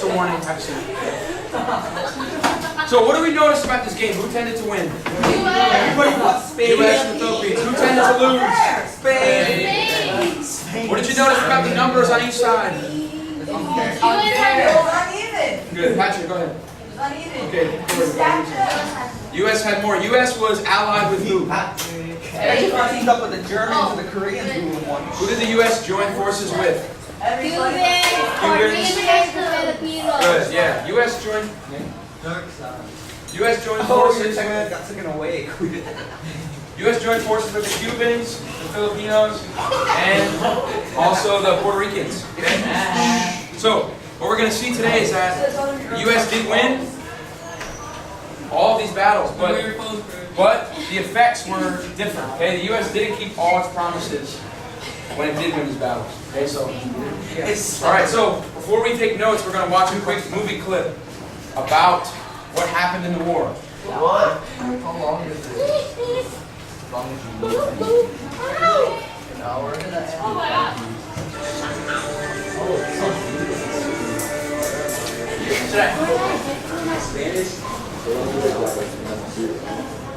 a warning. Have a seat. So what do we notice about this game? Who tended to win? Everybody wants Spain. U.S. and the Philippines. Who tended to lose? Spain. What did you notice about the numbers on each side? Uneven. Good. Patrick, go ahead. Uneven. Okay. U.S. had more. U.S. was allied with who? Everybody teamed up with the Germans and the Koreans who won. Who did the U.S. join forces with? Everybody. Good. Yeah. U.S. joined. U.S. joined Oh, forces. got taken away. U.S. joined forces with the Cubans, the Filipinos, and also the Puerto Ricans. Okay? So, what we're going to see today is that the U.S. did win all of these battles, but the effects were different. Okay? The U.S. didn't keep all its promises when it did win these battles. Okay? So, all right. So, before we take notes, we're going to watch a quick movie clip about what happened in the war. What? How long is this? As long as you need an hour. Spanish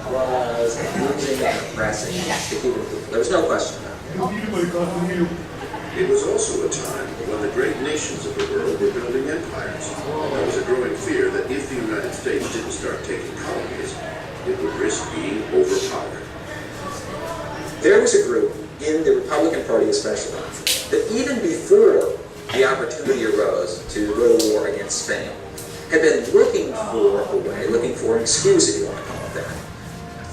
was losing and oppressing the Cuban people. There was no question about it. It was also a time when the great nations of the world were building empires, and there was a growing fear that if the United States didn't start taking colonies, it would risk being overpowered. There was a group, in the Republican Party especially, that even before the opportunity arose to go to war against Spain, had been looking for a way, looking for an excuse, if you want to call it that,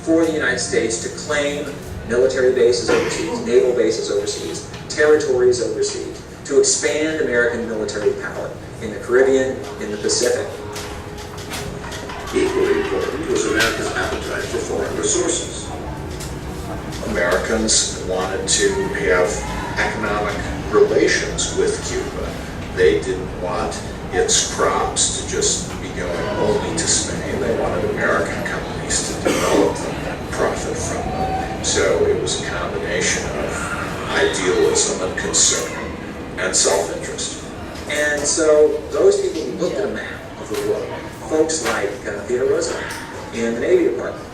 for the United States to claim military bases overseas, naval bases overseas, territories overseas, to expand American military power in the Caribbean, in the Pacific. Equally important was America's appetite for foreign resources. Americans wanted to have economic relations with Cuba. They didn't want its crops to just be going only to Spain. They wanted American companies to develop them and profit from them. So it was a combination of idealism and concern and self-interest. And so those people who looked at a map of the world, folks like Theodore Roosevelt in the Navy Department,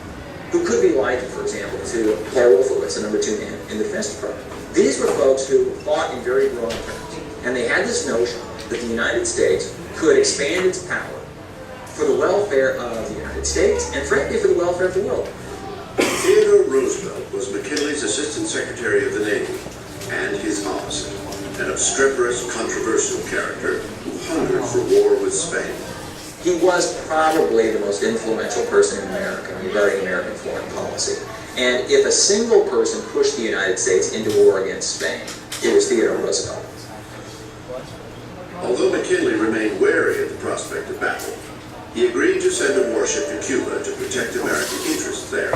who could be likened, for example, to Paul Wolfowitz, the #2 man in the Defense Department. These were folks who thought in very broad terms, and they had this notion that the United States could expand its power for the welfare of the United States and, frankly, for the welfare of the world. Theodore Roosevelt was McKinley's Assistant Secretary of the Navy, and his opposite, an obstreperous, controversial character who hungered for war with Spain. He was probably the most influential person in America regarding American foreign policy. And if a single person pushed the United States into war against Spain, it was Theodore Roosevelt. Although McKinley remained wary of the prospect of battle, he agreed to send a warship to Cuba to protect American interests there.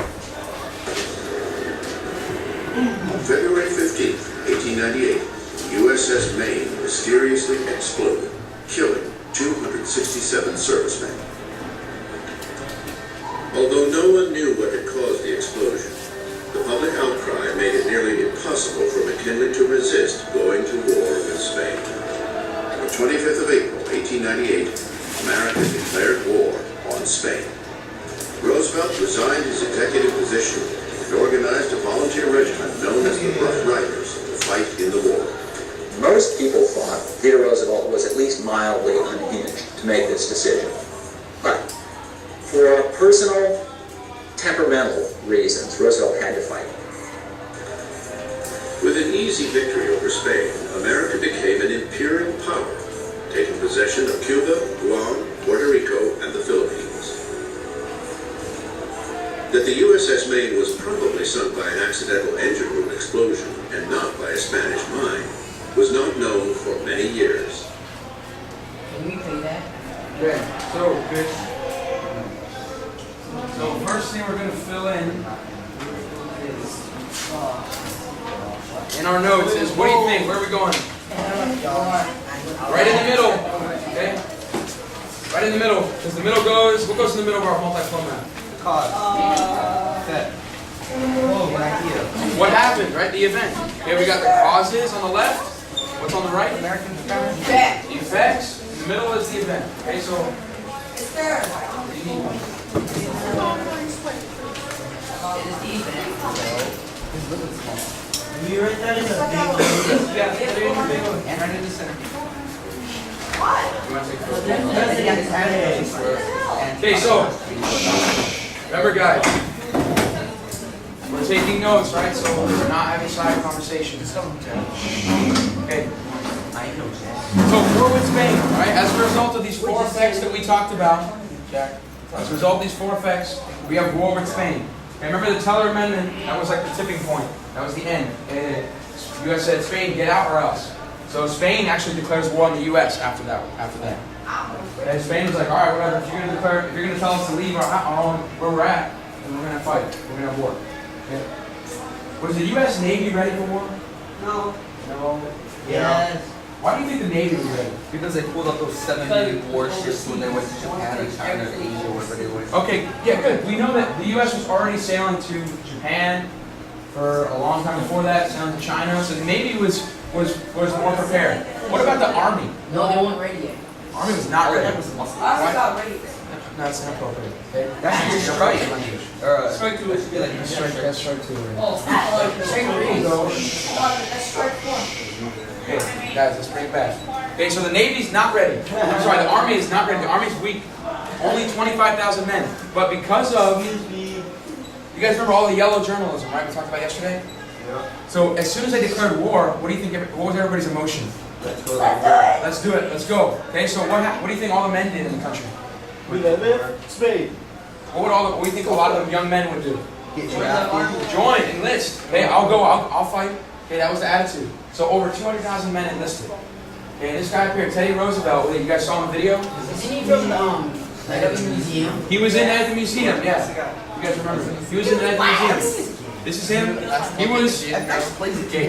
On February 15, 1898, USS Maine mysteriously exploded, killing 267 servicemen. Although no one knew what had caused the explosion, the public outcry made it nearly impossible for McKinley to resist going to war with Spain. On the 25th of April, 1898, America declared war on Spain. Roosevelt resigned his executive position and organized a volunteer regiment known as the Rough Riders to fight in the war. Most people thought Theodore Roosevelt was at least mildly unhinged to make this decision. But for personal, temperamental reasons, Roosevelt had to fight. With an easy victory over Spain, America became an imperial power, taking possession of Cuba, Guam, Puerto Rico, and the Philippines. That the USS Maine was probably sunk by an accidental engine room explosion and not by a Spanish mine was not known for many years. Can we play that? Okay, so good. So first thing we're going to fill in our notes is, what do you think? Where are we going? Right in the middle. Okay? Right in the middle. Because the middle goes, what goes in the middle of our multi-flow map? Cause. Effect. Oh, good idea. What happened, right? The event. Okay, we got the causes on the left. What's on the right? American The effects. the middle is the event. Okay, so It's there. you need one. It is even. We write that in the Yeah, put it in your big one. And right in the center. What? You want to take a photo? Okay, Okay, so remember, guys, we're taking notes, right? So we're not having side conversations. Okay. So war with Spain, right? As a result of these four effects that we talked about, Jack. As a result of these four effects, we have war with Spain. Okay, remember the Teller Amendment? That was like the tipping point. That was the end. And the U.S. said, "Spain, get out or else." So Spain actually declares war on the U.S. after that. And Spain was like, "All right, whatever. If you're gonna tell us to leave our own where we're at, then we're gonna fight. We're gonna have war." Okay. Was the U.S. Navy ready for war? No. No. Yes. Why do you think the Navy was ready? Because they pulled up those 70 warships when they went to Japan and China, Asia, wherever they went. Okay, yeah, good. We know that the U.S. was already sailing to Japan for a long time before that, sailing to China, so the Navy was more prepared. What about the Army? No, they weren't ready yet. Army was not ready. I got ready. No, it's inappropriate. Okay? That's your strike language. Strike two is like that's strike two. Right? Oh, that's strike three. So, That's strike four. okay, guys, let's bring it back. Okay, so the Navy's not ready. I'm sorry, the Army is not ready. The Army's weak. Only 25,000 men. But because of, you guys remember all the yellow journalism, right? We talked about yesterday? Yeah. So as soon as they declared war, what do you think? What was everybody's emotion? Let's go. Let's do it. Let's go. Okay. So what do you think all the men did in the country? We live in Spain. What do you think a lot of the young men would do? Get drafted. Join, enlist. Okay, I'll go. I'll fight. Okay, that was the attitude. So over 200,000 men enlisted. Okay, and this guy up here, Teddy Roosevelt. You guys saw him in the video? Isn't he from the museum? He was in at the museum. Yeah. You guys remember? He was in at the museum. This is him. He was. Okay.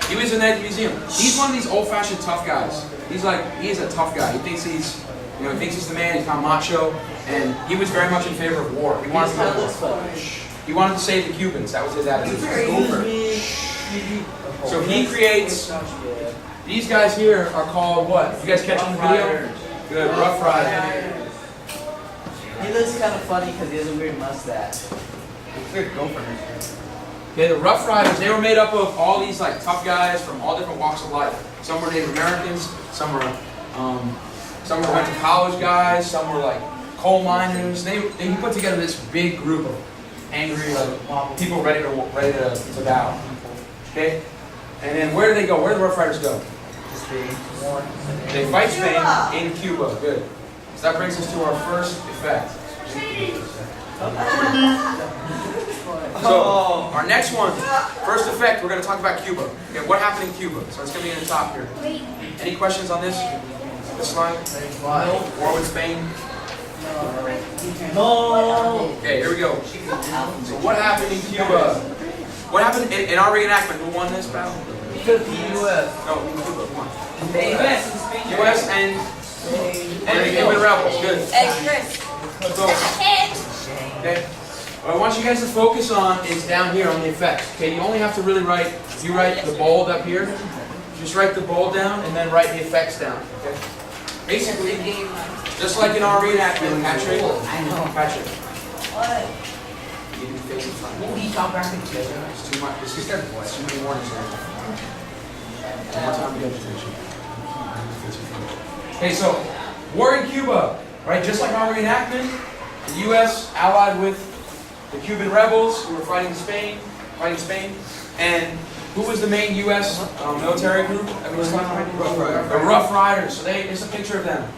He was in that museum. He's one of these old-fashioned tough guys. He's a tough guy. He thinks he's the man. He's kind of macho, and he was very much in favor of war. He wanted to go to war. He wanted to save the Cubans. That was his attitude. So he creates. These guys here are called what? You guys catching the video? Good. Rough Rider. He looks kind of funny because he has a weird mustache. Weird gopher. Okay, the Rough Riders, they were made up of all these like tough guys from all different walks of life. Some were Native Americans, some were went to college guys, some were like coal miners. He put together this big group of angry people ready to battle. Okay, and then where do they go? Where do the Rough Riders go? They fight Spain in Cuba. Good. So that brings us to our first effect. So, our next one, first effect, we're going to talk about Cuba. Okay, what happened in Cuba? So it's going to be in the top here. Any questions on this slide? War with Spain? No. Okay, here we go. So what happened in Cuba? What happened in our reenactment? Who won this battle? The U.S. No, Cuba. Come on. The U.S. U.S. and the Cuban rebels. Good. Hey, Chris. So, okay. What I want you guys to focus on is down here on the effects. Okay, you only have to really write the bold up here. Just write the bold down and then write the effects down. Okay. Basically, just like in our reenactment, Patrick. I know. Patrick. What? You do face it. He talked back to It's too much. It's too many warnings here. One more time to get attention. Okay, so war in Cuba, right? Just like our reenactment, the U.S. allied with the Cuban rebels who were fighting Spain, and who was the main U.S. Military group that was fighting? The Rough Riders. So here's a picture of them.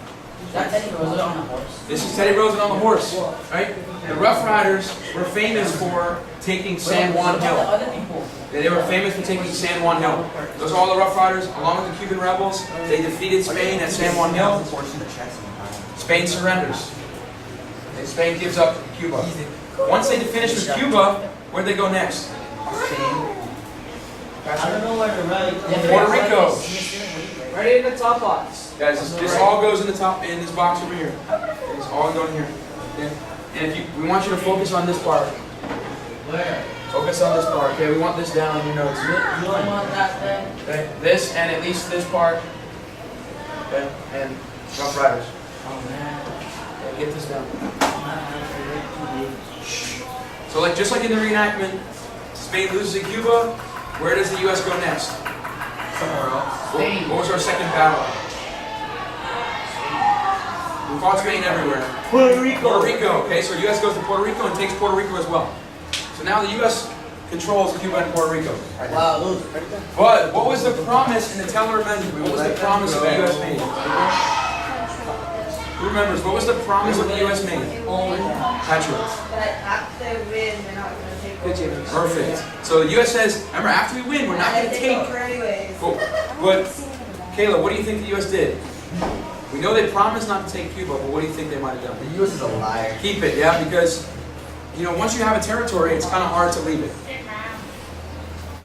Teddy Roosevelt on a horse. This is Teddy Roosevelt on the horse, right? The Rough Riders were famous for taking San Juan The Hill. other people. They were famous for taking San Juan Hill. Those are all the Rough Riders, along with the Cuban rebels. They defeated Spain at San Juan Hill. Spain surrenders. And Spain gives up Cuba. Once they finish with Cuba, where'd they go next? I don't know where to write. Puerto Rico. Right in the top box. Guys, this all goes in the top in this box over here. It's all going here. Okay? And we want you to focus on this part. Where? Focus on this part, okay? We want this down in your notes. You don't want that thing? Okay, this and at least this part. Okay, and Rough Riders. Oh man. Okay, get this down. So like just like in the reenactment, Spain loses in Cuba. Where does the U.S. go next? Somewhere else. Spain. What was our second battle? We fought Spain everywhere. Puerto Rico. Puerto Rico. Okay, so the U.S. goes to Puerto Rico and takes Puerto Rico as well. So now the U.S. controls Cuba and Puerto Rico. Wow, those. But what was the promise in the Teller Amendment? What was the promise that the U.S. made? Who remembers? What was the promise that the U.S. made? Patrick. But after we win, we're not going to take over. Perfect. So the U.S. says, remember, after we win, we're not going to take. over anyways. Cool. But Kayla, what do you think the U.S. did? We know they promised not to take Cuba, but what do you think they might have done? The U.S. is a liar. Keep it, yeah, because you know once you have a territory, it's kind of hard to leave it.